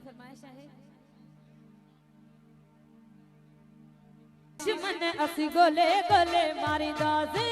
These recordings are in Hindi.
फरमाइश है दुश्मन असी गोले गोले मारी दासे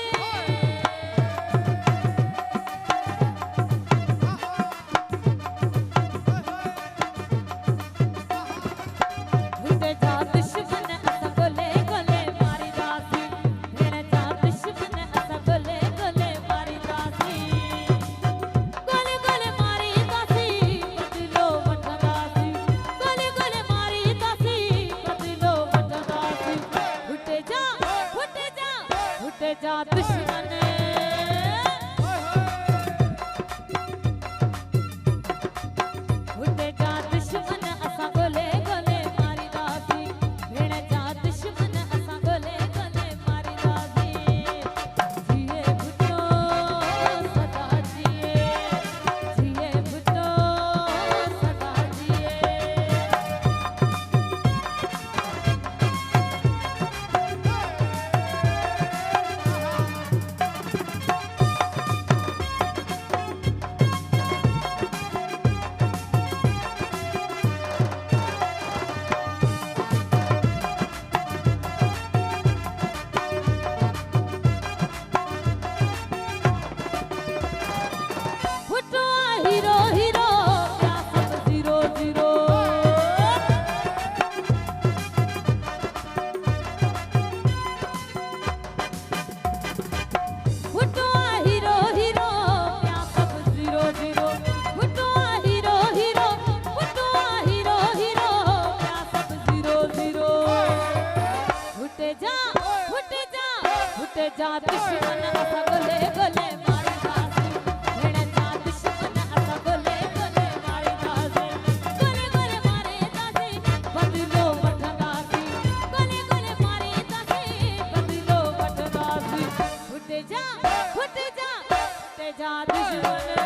जा दुश्मन उठे जा दुश्मन असा गोले गोले मारी दासी भेण जा दुश्मन असा गोले गोले मारी दासी जिए भुट्टो सदा जिए भुट्टो सदा जिए जा दुश्मन असा गोले गोले मारी दासी भेण जा दुश्मन असा गोले गोले मारी दासी गोले गोले मारे दासी बदलो वठंदासी गोले गोले मारे दासी बदलो वठंदासी उठे जा दुश्मन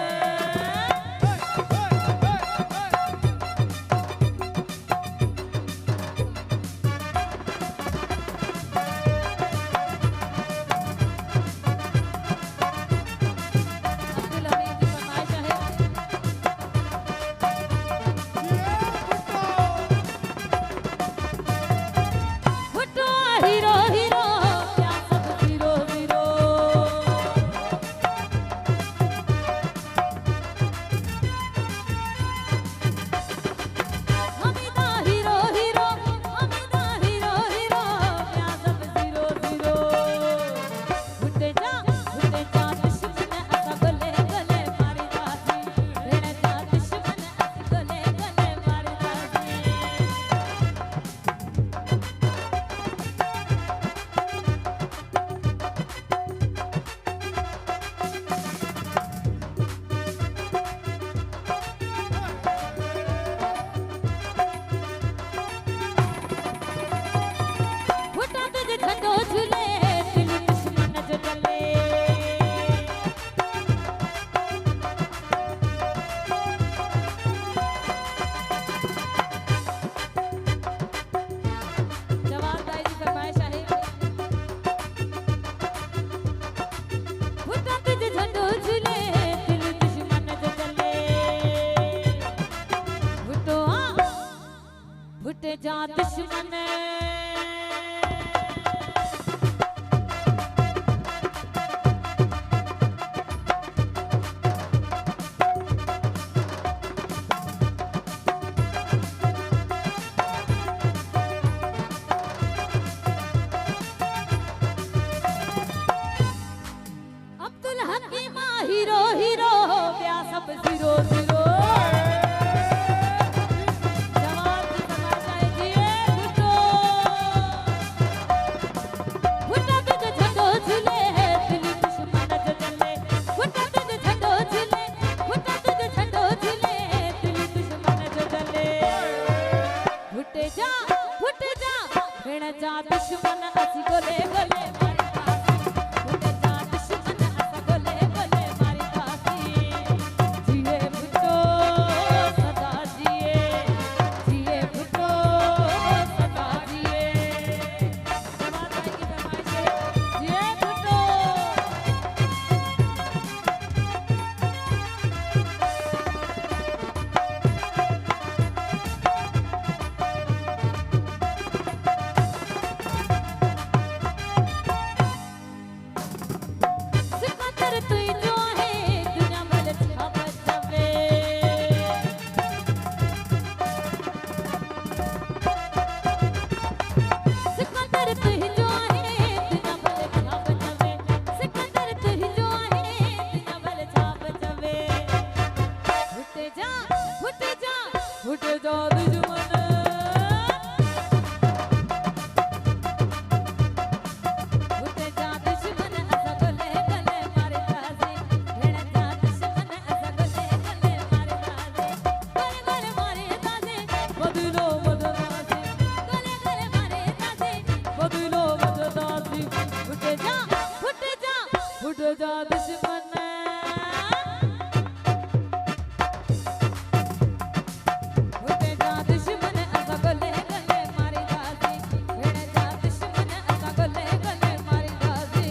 उठे जा दुश्मन अब्दुल हकीम हीरो हीरो ब्या सब जीरो जीरो जा दुश्मन असी गोले गोले मारी दासी उठे जा दुश्मन असा गोले गोले मारी दासी जिए भुट्टो सदा जिए भुट्टो सदा जिए जवान भाई की फरमाइश है जिए भुट्टो जा दुश्मन फुटे जा दुश्मन असा गले गले मारी दासी भेड़ जा दुश्मन असा गले गले मारी दासी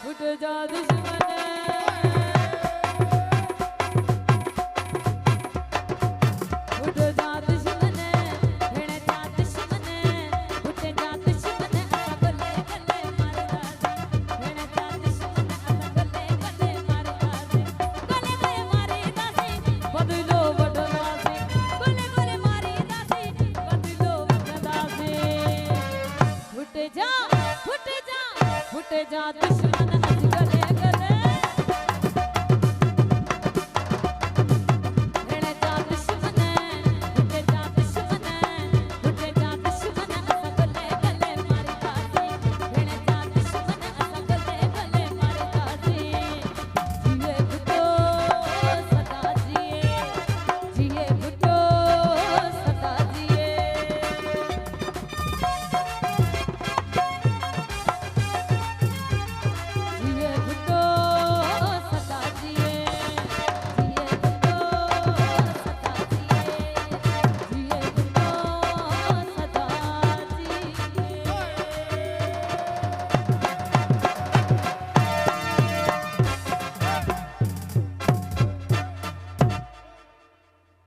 फुट जा दुश्मन फुट जा दुश्मन भेड़ जा दुश्मन फुट जा दुश्मन असा गले गले मारी दासी भेड़ जा दुश्मन असा गले गले मारी दासी गले गले मारी दासी बदलो वड दासी गले गले मारी दासी बदलो वड दासी फुट जा दुश्मन